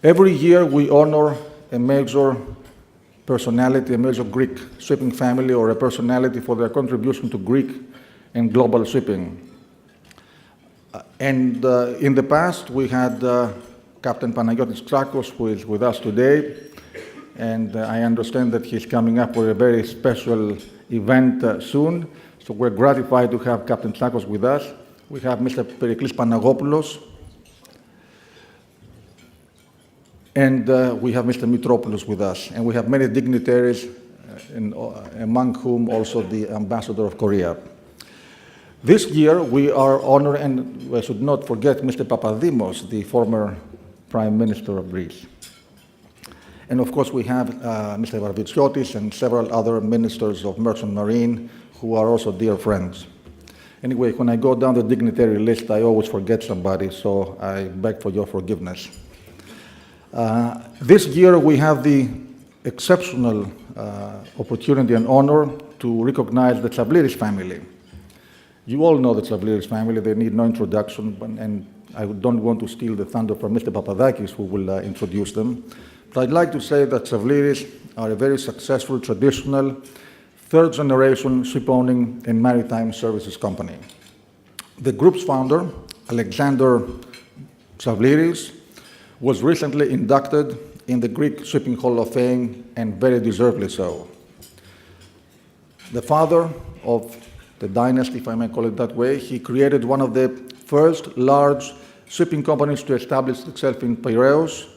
Every year we honor a major personality, a major Greek shipping family, or a personality for their contribution to Greek and global shipping. In the past, we had Captain Panagiotis Tsakos, who is with us today, and I understand that he's coming up for a very special event soon, so we're gratified to have Captain Tsakos with us. We have Mr. Periklis Panagopoulos, and we have Mr. Mitropoulos with us, and we have many dignitaries, among whom also the Ambassador of Korea. This year, we are honoring, and I should not forget Mr. Papadimos, the former Prime Minister of Greece. And of course, we have Mr. Varvitsiotis and several other ministers of Merchant Marine who are also dear friends. Anyway, when I go down the dignitary list, I always forget somebody, so I beg for your forgiveness. This year, we have the exceptional opportunity and honor to recognize the Tsavliris family. You all know the Tsavliris family, they need no introduction, and I don't want to steal the thunder from Mr. Pappadakis, who will introduce them. But I'd like to say that Tsavliris are a very successful, traditional, third-generation ship-owning and maritime services company. The group's founder, Alexander Tsavliris, was recently inducted in the Greek Shipping Hall of Fame, and very deservedly so. The father of the dynasty, if I may call it that way, he created one of the first large shipping companies to establish itself in Piraeus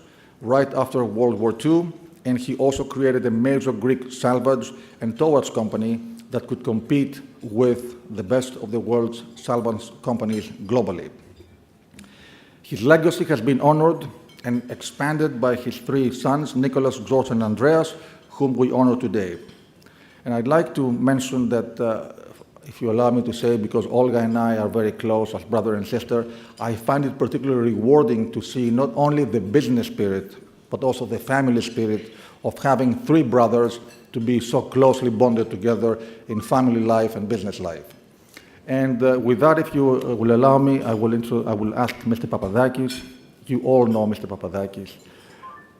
right after World War II, and he also created a major Greek salvage and towage company that could compete with the best of the world's salvage companies globally. His legacy has been honored and expanded by his three sons, Nicolas, George, and Andreas, whom we honor today. And I'd like to mention that if you allow me to say, because Olga and I are very close as brother and sister, I find it particularly rewarding to see not only the business spirit, but also the family spirit of having three brothers to be so closely bonded together in family life and business life. And with that, if you will allow me, I will ask Mr. Pappadakis, you all know Mr. Pappadakis,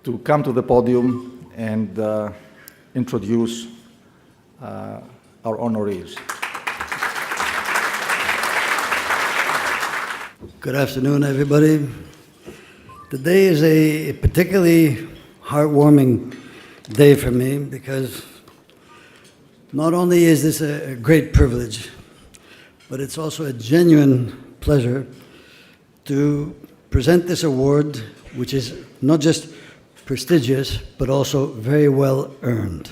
to come to the podium and introduce our honorees. Good afternoon, everybody. Today is a particularly heartwarming day for me because not only is this a great privilege, but it's also a genuine pleasure to present this award, which is not just prestigious, but also very well earned.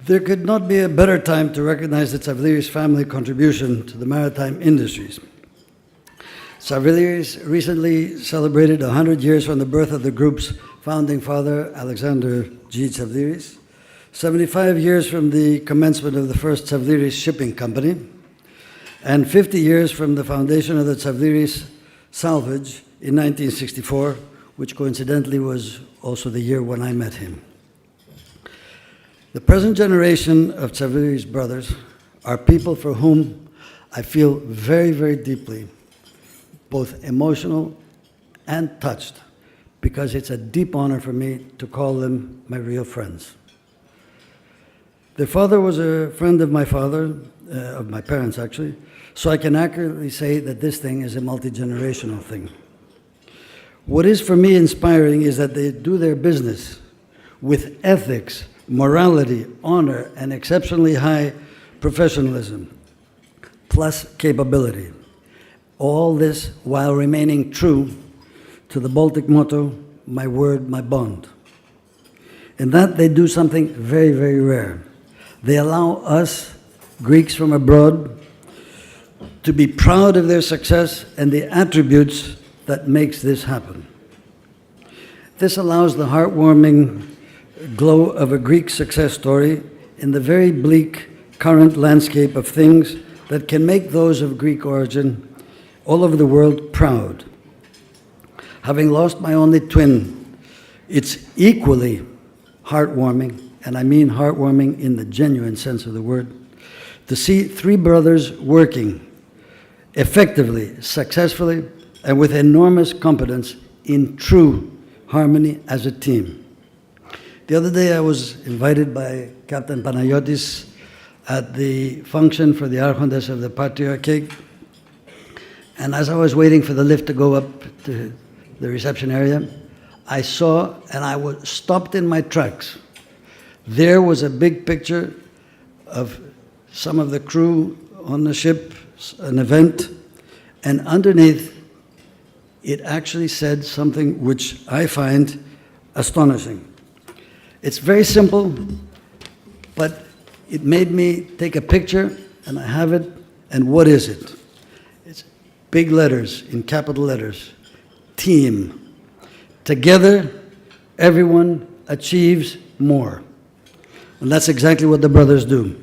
There could not be a better time to recognize the Tsavliris family contribution to the maritime industries. Tsavliris recently celebrated 100 years from the birth of the group's founding father, Alexander G. Tsavliris, 75 years from the commencement of the first Tsavliris shipping company, and 50 years from the foundation of the Tsavliris SALVAGE in 1964, which coincidentally was also the year when I met him. The present generation of Tsavliris brothers are people for whom I feel very, very deeply, both emotional and touched, because it's a deep honor for me to call them my real friends. Their father was a friend of my father, of my parents actually, so I can accurately say that this thing is a multi-generational thing. What is for me inspiring is that they do their business with ethics, morality, honor, and exceptionally high professionalism, plus capability. All this while remaining true to the Baltic motto, my word, my bond. In that, they do something very, very rare. They allow us, Greeks from abroad, to be proud of their success and the attributes that makes this happen. This allows the heartwarming glow of a Greek success story in the very bleak current landscape of things that can make those of Greek origin all over the world proud. Having lost my only twin, it's equally heartwarming, and I mean heartwarming in the genuine sense of the word, to see three brothers working effectively, successfully, and with enormous competence in true harmony as a team. The other day I was invited by Captain Panagiotis at the function for the Archontes of the Patriarchate, and as I was waiting for the lift to go up to the reception area, I saw, and I was stopped in my tracks. There was a big picture of some of the crew on the ship, an event, and underneath it actually said something which I find astonishing. It's very simple, but it made me take a picture, and I have it, and what is it? It's big letters, in capital letters, team. Together, everyone achieves more. And that's exactly what the brothers do.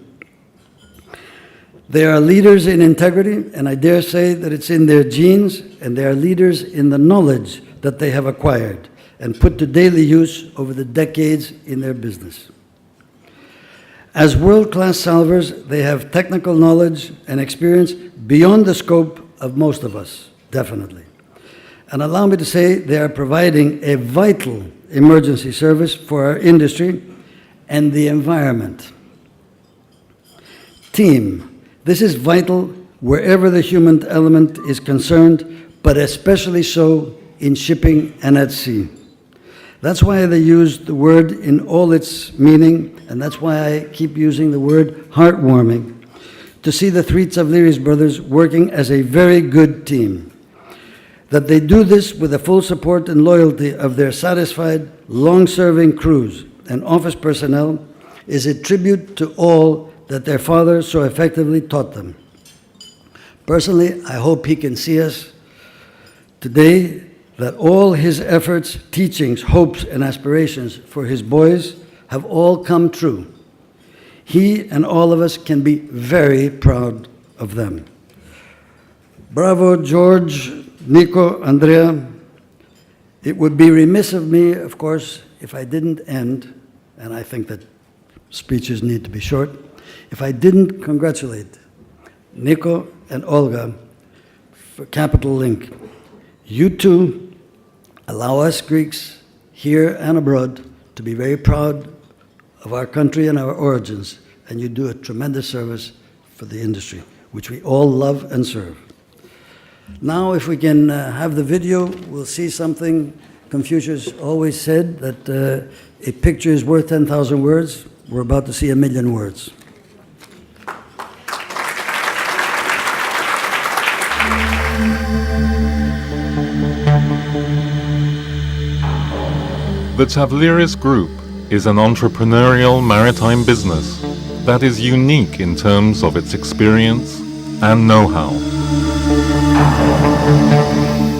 They are leaders in integrity, and I dare say that it's in their genes, and they are leaders in the knowledge that they have acquired and put to daily use over the decades in their business. As world-class salvers, they have technical knowledge and experience beyond the scope of most of us, definitely. And allow me to say they are providing a vital emergency service for our industry and the environment. Team. This is vital wherever the human element is concerned, but especially so in shipping and at sea. That's why they use the word in all its meaning, and that's why I keep using the word heartwarming, to see the three Tsavliris brothers working as a very good team. That they do this with the full support and loyalty of their satisfied, long-serving crews and office personnel is a tribute to all that their father so effectively taught them. Personally, I hope he can see us today, that all his efforts, teachings, hopes, and aspirations for his boys have all come true. He and all of us can be very proud of them. Bravo, George, Nico, Andrea. It would be remiss of me, of course, if I didn't end, and I think that speeches need to be short, if I didn't congratulate Nico and Olga for Capital Link. You two allow us Greeks here and abroad to be very proud of our country and our origins, and you do a tremendous service for the industry, which we all love and serve. Now, if we can have the video, we'll see something Confucius always said, that a picture is worth 10,000 words. We're about to see 1,000,000 words. The Tsavliris Group is an entrepreneurial maritime business that is unique in terms of its experience and know-how.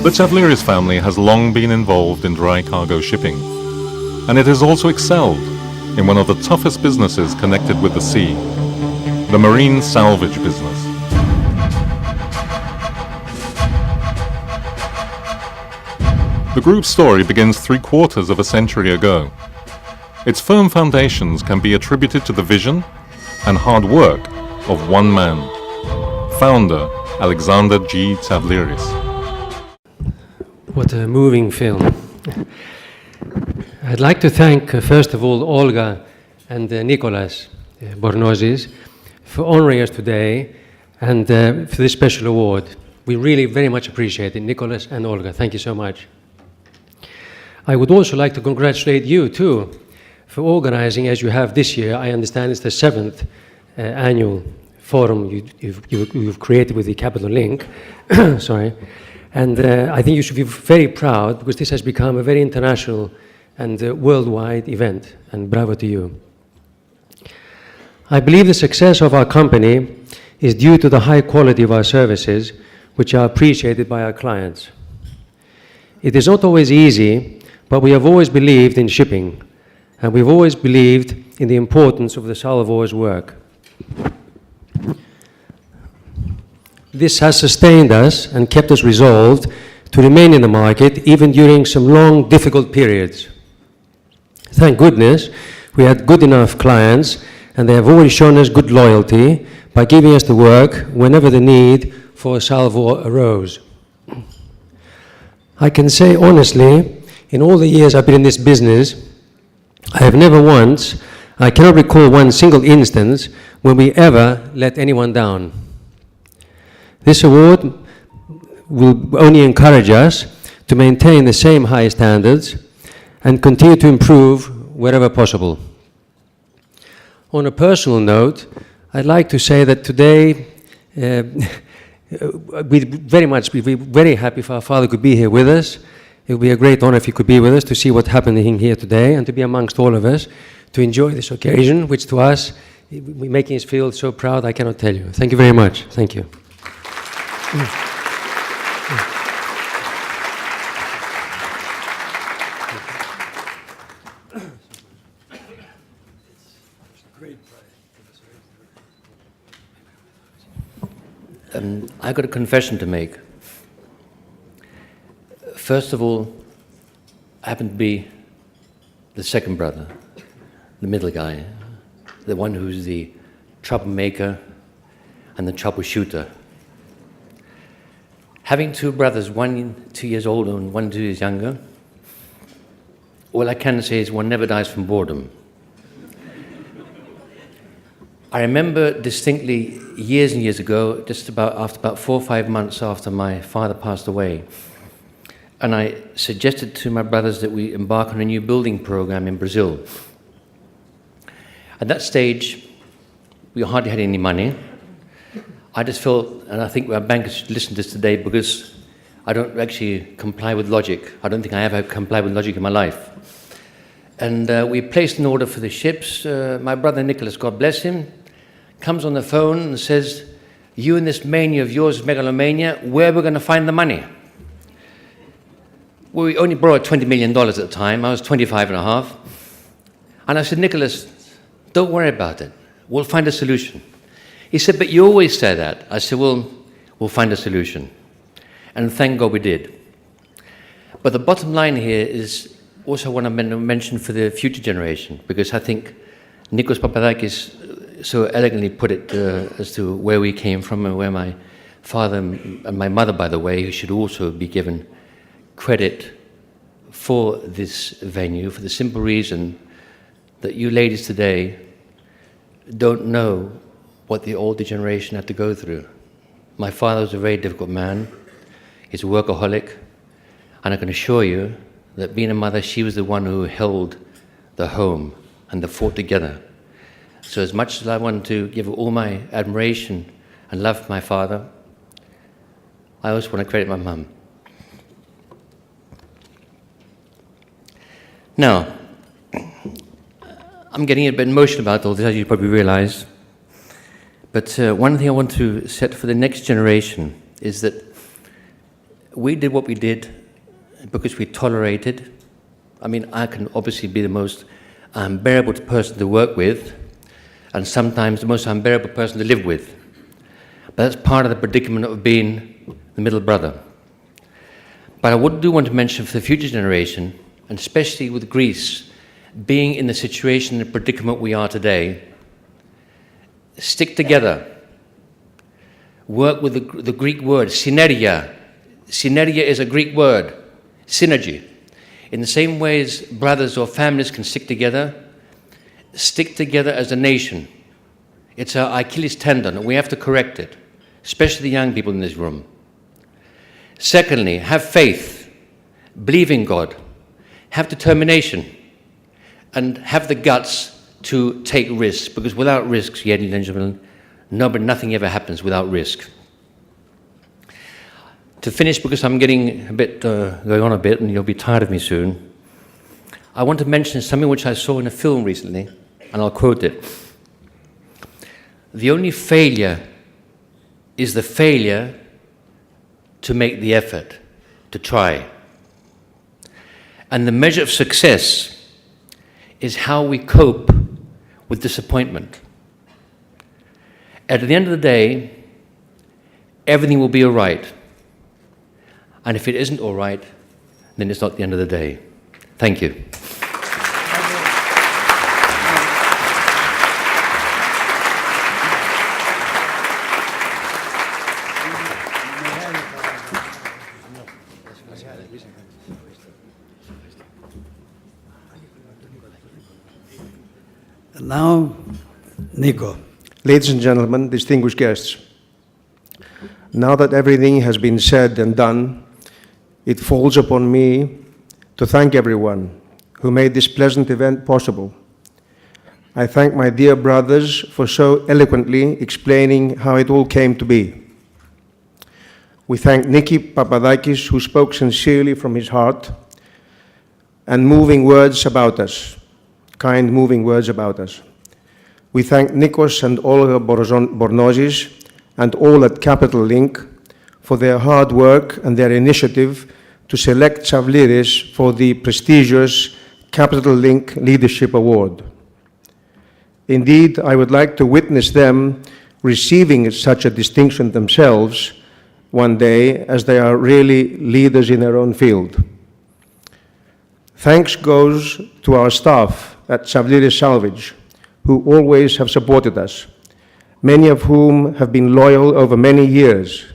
The Tsavliris family has long been involved in dry cargo shipping, and it has also excelled in one of the toughest businesses connected with the sea, the marine salvage business. The group's story begins 3/4 of a century ago. Its firm foundations can be attributed to the vision and hard work of one man, founder Alexander G. Tsavliris. What a moving film. I'd like to thank, first of all, Olga and Nicolas Bornozis for honoring us today and for this special award. We really very much appreciate it, Nicolas and Olga. Thank you so much. I would also like to congratulate you, too, for organizing, as you have this year. I understand it's the 7th annual forum you've created with the Capital Link. Sorry. And I think you should be very proud, because this has become a very international and worldwide event, and bravo to you. I believe the success of our company is due to the high quality of our services, which are appreciated by our clients. It is not always easy, but we have always believed in shipping, and we've always believed in the importance of the salvors' work. This has sustained us and kept us resolved to remain in the market even during some long, difficult periods. Thank goodness we had good enough clients, and they have always shown us good loyalty by giving us the work whenever the need for a salvor arose. I can say honestly, in all the years I've been in this business, I have never once, I cannot recall one single instance when we ever let anyone down. This award will only encourage us to maintain the same high standards and continue to improve wherever possible. On a personal note, I'd like to say that today we'd be very happy if our father could be here with us. It would be a great honor if he could be with us to see what's happening here today and to be amongst all of us to enjoy this occasion, which to us, making us feel so proud, I cannot tell you. Thank you very much. Thank you. I've got a confession to make. First of all, I happen to be the second brother, the middle guy, the one who's the troublemaker and the troubleshooter. Having two brothers, one 2 years older and one 2 years younger, all I can say is one never dies from boredom. I remember distinctly years and years ago, after about 4 or 5 months after my father passed away, and I suggested to my brothers that we embark on a new building program in Brazil. At that stage, we hardly had any money. I just felt, and I think our bankers should listen to this today because I don't actually comply with logic. I don't think I ever complied with logic in my life. And we placed an order for the ships. My brother Nicholas, God bless him, comes on the phone and says, "You and this mania of yours, megalomania, where are we going to find the money?" Well, we only borrowed $20 million at the time. I was 25 and a half. And I said, "Nicholas, don't worry about it. We'll find a solution." He said, "But you always say that." I said, "Well, we'll find a solution." And thank God we did. But the bottom line here is also what I want to mention for the future generation, because I think Nikos Pappadakis so elegantly put it as to where we came from and where my father and my mother, by the way, who should also be given credit for this venue, for the simple reason that you ladies today don't know what the older generation had to go through. My father was a very difficult man. He's a workaholic. And I can assure you that being a mother, she was the one who held the home and the fort together. So as much as I want to give all my admiration and love for my father, I also want to credit my mum. Now, I'm getting a bit emotional about all this, as you probably realize. But one thing I want to set for the next generation is that we did what we did because we tolerated. I mean, I can obviously be the most unbearable person to work with, and sometimes the most unbearable person to live with. But that's part of the predicament of being the middle brother. But I do want to mention for the future generation, and especially with Greece being in the situation and predicament we are today, stick together. Work with the Greek word, synergia. Synergia is a Greek word, synergy. In the same way as brothers or families can stick together as a nation. It's our Achilles tendon, and we have to correct it, especially the young people in this room. Secondly, have faith, believe in God, have determination, and have the guts to take risks, because without risks, ladies and gentlemen, nothing ever happens without risk. To finish, because I'm getting a bit, going on a bit, and you'll be tired of me soon, I want to mention something which I saw in a film recently, and I'll quote it. "The only failure is the failure to make the effort, to try. And the measure of success is how we cope with disappointment. At the end of the day, everything will be all right. And if it isn't all right, then it's not the end of the day." Thank you. And now, Nico. Ladies and gentlemen, distinguished guests, now that everything has been said and done, it falls upon me to thank everyone who made this pleasant event possible. I thank my dear brothers for so eloquently explaining how it all came to be. We thank Nicky Pappadakis, who spoke sincerely from his heart and moving words about us, kind moving words about us. We thank Nikos and Olga Bornozis and all at Capital Link for their hard work and their initiative to select Tsavliris for the prestigious Capital Link Leadership Award. Indeed, I would like to witness them receiving such a distinction themselves one day, as they are really leaders in their own field. Thanks goes to our staff at Tsavliris SALVAGE, who always have supported us, many of whom have been loyal over many years,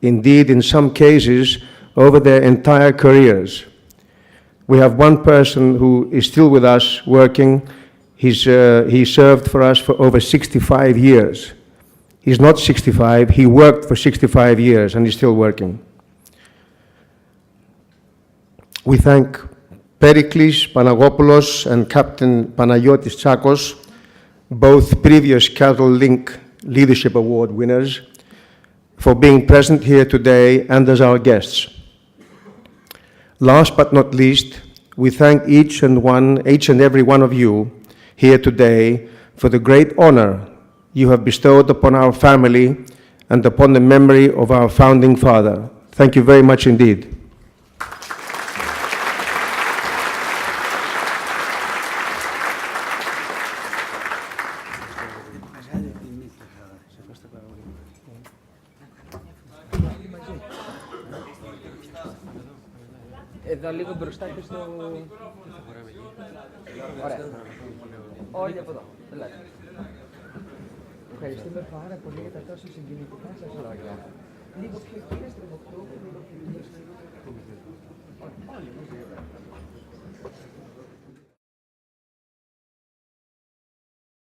indeed in some cases over their entire careers. We have one person who is still with us working. He served for us for over 65 years. He's not 65, he worked for 65 years and he's still working. We thank Periklis Panagopoulos and Captain Panagiotis Tsakos, both previous Capital Link Leadership Award winners, for being present here today and as our guests. Last but not least, we thank each and every one of you here today for the great honor you have bestowed upon our family and upon the memory of our founding father. Thank you very much indeed. Εδώ λίγο μπροστά και στο... Ωραία. Όλοι από εδώ. Ελάτε. Ευχαριστούμε πάρα πολύ για τα τόσο συγκινητικά σας λόγια. Λίγο πιο κύριε στριμωκτό, λίγο πιο κύριε στριμωκτό. Όλοι μαζί.